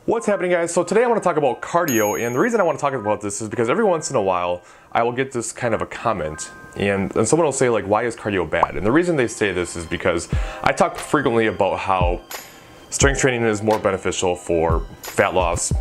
What's happening, guys? So today I want to talk about cardio, and the reason I want to talk about this is because every once in a while I will get this kind of a comment and someone will say, like, why is cardio bad? And the reason they say this is because I talk frequently about how strength training is more beneficial for fat loss,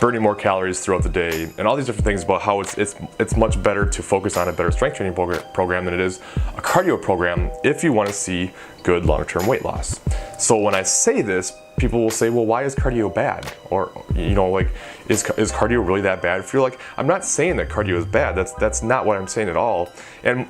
burning more calories throughout the day, and all these different things about how it's much better to focus on a better strength training program than it is a cardio program if you want to see good long-term weight loss. So when I say this, people will say, well, why is cardio bad? Or, is cardio really that bad? If you're like, I'm not saying that cardio is bad. That's not what I'm saying at all. And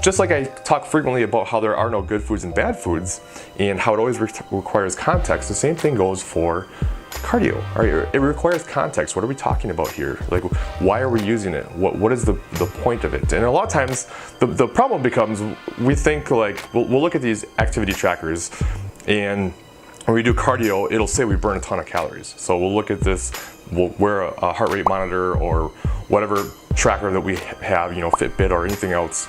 just like I talk frequently about how there are no good foods and bad foods, and how it always requires context, the same thing goes for cardio. Right? It requires context. What are we talking about here? Like, why are we using it? What is the point of it? And a lot of times, the problem becomes, we think like, we'll look at these activity trackers, and when we do cardio, it'll say we burn a ton of calories. So we'll look at this, we'll wear a heart rate monitor or whatever tracker that we have, Fitbit or anything else,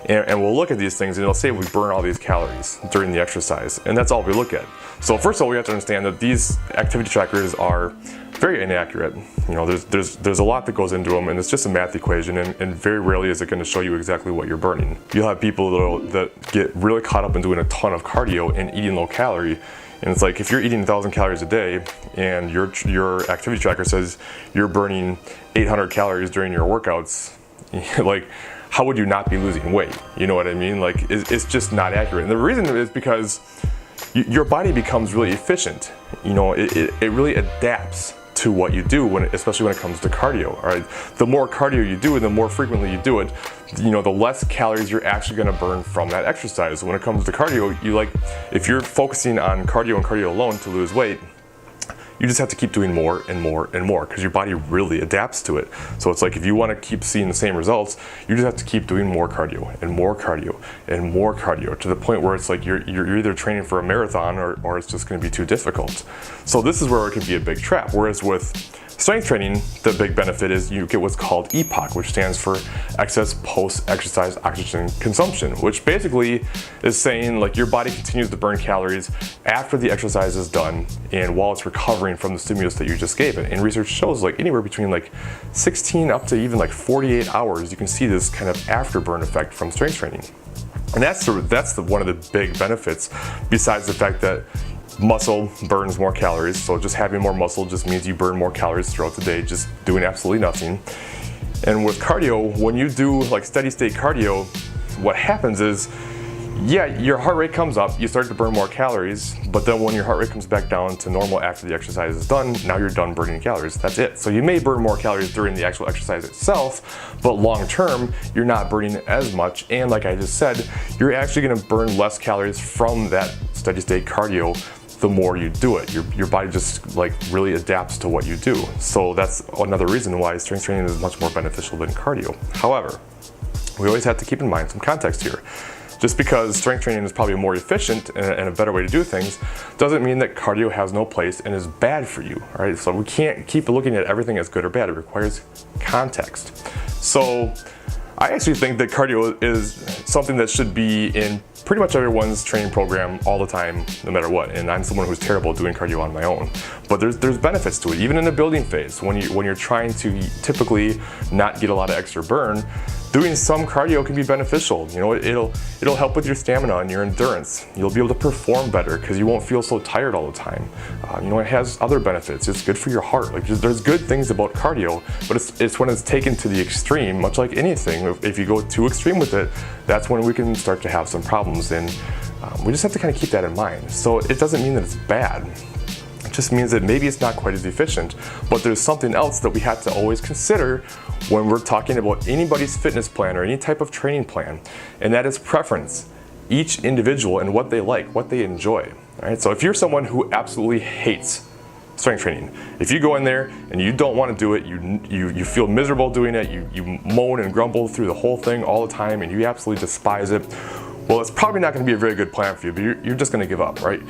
and we'll look at these things and it'll say we burn all these calories during the exercise, and that's all we look at. So first of all, we have to understand that these activity trackers are very inaccurate. There's a lot that goes into them, and it's just a math equation, and very rarely is it going to show you exactly what you're burning. You'll have people that get really caught up in doing a ton of cardio and eating low calorie. And it's like, if you're eating 1,000 calories a day and your activity tracker says you're burning 800 calories during your workouts, like, how would you not be losing weight? You know what I mean? Like, it's just not accurate. And the reason is because your body becomes really efficient. It really adapts to what you do, especially when it comes to cardio. All right, the more cardio you do and the more frequently you do it, the less calories you're actually going to burn from that exercise. When it comes to cardio, if you're focusing on cardio and cardio alone to lose weight, you just have to keep doing more and more and more, because your body really adapts to it. So it's like, if you want to keep seeing the same results, you just have to keep doing more cardio and more cardio and more cardio, to the point where it's like you're either training for a marathon or it's just going to be too difficult. So this is where it can be a big trap. Whereas with strength training, the big benefit is you get what's called EPOC, which stands for excess post-exercise oxygen consumption, which basically is saying, like, your body continues to burn calories after the exercise is done and while it's recovering from the stimulus that you just gave it. And research shows, like, anywhere between 16 up to even 48 hours, you can see this kind of afterburn effect from strength training. And that's one of the big benefits, besides the fact that muscle burns more calories. So just having more muscle just means you burn more calories throughout the day, just doing absolutely nothing. And with cardio, when you do steady state cardio, what happens is, your heart rate comes up, you start to burn more calories, but then when your heart rate comes back down to normal after the exercise is done, now you're done burning calories. That's it. So you may burn more calories during the actual exercise itself, but long term, you're not burning as much. And like I just said, you're actually going to burn less calories from that steady state cardio the more you do it. Your body just really adapts to what you do. So that's another reason why strength training is much more beneficial than cardio. However, we always have to keep in mind some context here. Just because strength training is probably more efficient and a better way to do things, doesn't mean that cardio has no place and is bad for you. All right, so we can't keep looking at everything as good or bad. It requires context. So I actually think that cardio is something that should be in pretty much everyone's training program all the time, no matter what. And I'm someone who's terrible at doing cardio on my own. But there's benefits to it, even in the building phase. When you're trying to typically not get a lot of extra burn, doing some cardio can be beneficial. It'll help with your stamina and your endurance. You'll be able to perform better because you won't feel so tired all the time. It has other benefits. It's good for your heart. There's good things about cardio, but it's when it's taken to the extreme, much like anything. If you go too extreme with it, that's when we can start to have some problems. And we just have to kind of keep that in mind. So it doesn't mean that it's bad. It just means that maybe it's not quite as efficient, but there's something else that we have to always consider when we're talking about anybody's fitness plan or any type of training plan, and that is preference. Each individual and what they like, what they enjoy. All right? So if you're someone who absolutely hates strength training, if you go in there and you don't want to do it, you feel miserable doing it, you moan and grumble through the whole thing all the time, and you absolutely despise it, well, it's probably not going to be a very good plan for you, but you're just going to give up, right?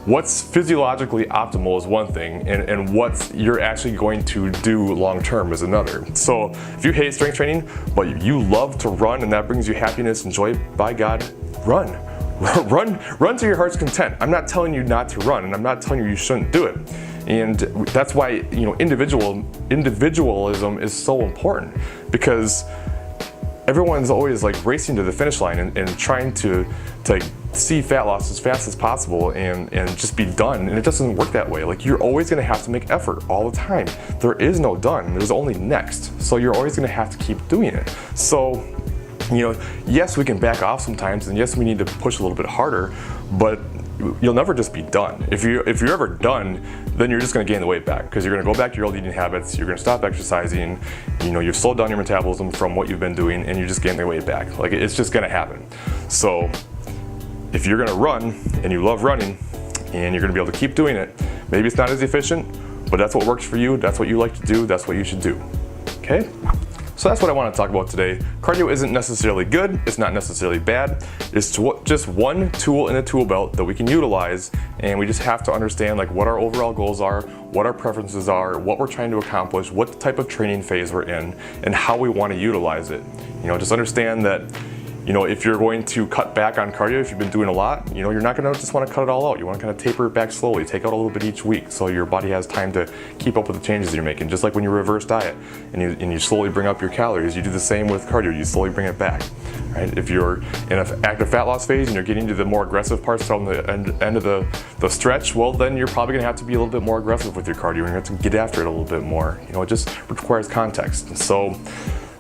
What's physiologically optimal is one thing, and what you're actually going to do long term is another. So if you hate strength training, but you love to run and that brings you happiness and joy, by God, run. Run to your heart's content. I'm not telling you not to run, and I'm not telling you you shouldn't do it. And that's why, you know, individualism is so important, because everyone's always like racing to the finish line and trying to see fat loss as fast as possible and just be done. And it doesn't work that way. Like, you're always gonna have to make effort all the time. There is no done, there's only next. So you're always gonna have to keep doing it. So, you know, yes, we can back off sometimes, and yes, we need to push a little bit harder, but you'll never just be done. If you're ever done, then you're just gonna gain the weight back, because you're gonna go back to your old eating habits, you're gonna stop exercising, you know, you've slowed down your metabolism from what you've been doing, and you just gain the weight back. Like, it's just gonna happen. So if you're gonna run, and you love running, and you're gonna be able to keep doing it, maybe it's not as efficient, but that's what works for you, that's what you like to do, that's what you should do, okay? So that's what I want to talk about today. Cardio isn't necessarily good, it's not necessarily bad. It's just one tool in a tool belt that we can utilize, and we just have to understand like what our overall goals are, what our preferences are, what we're trying to accomplish, what type of training phase we're in, and how we want to utilize it. You know, just understand that, you know, if you're going to cut back on cardio, if you've been doing a lot, you know, you're not going to just want to cut it all out. You want to kind of taper it back slowly, take out a little bit each week, so your body has time to keep up with the changes you're making. Just like when you reverse diet and you slowly bring up your calories, you do the same with cardio. You slowly bring it back, right? If you're in an active fat loss phase and you're getting to the more aggressive parts from the end of the stretch, well, then you're probably going to have to be a little bit more aggressive with your cardio, and you're going to have to get after it a little bit more. You know, it just requires context. So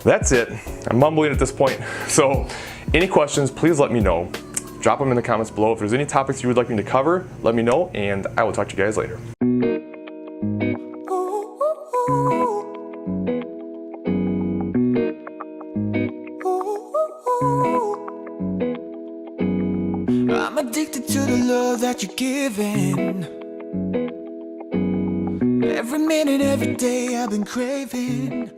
that's it. I'm mumbling at this point. So any questions, please let me know. Drop them in the comments below. If there's any topics you would like me to cover, let me know, and I will talk to you guys later. I'm addicted to the love that you're giving. Every minute, every day I've been craving.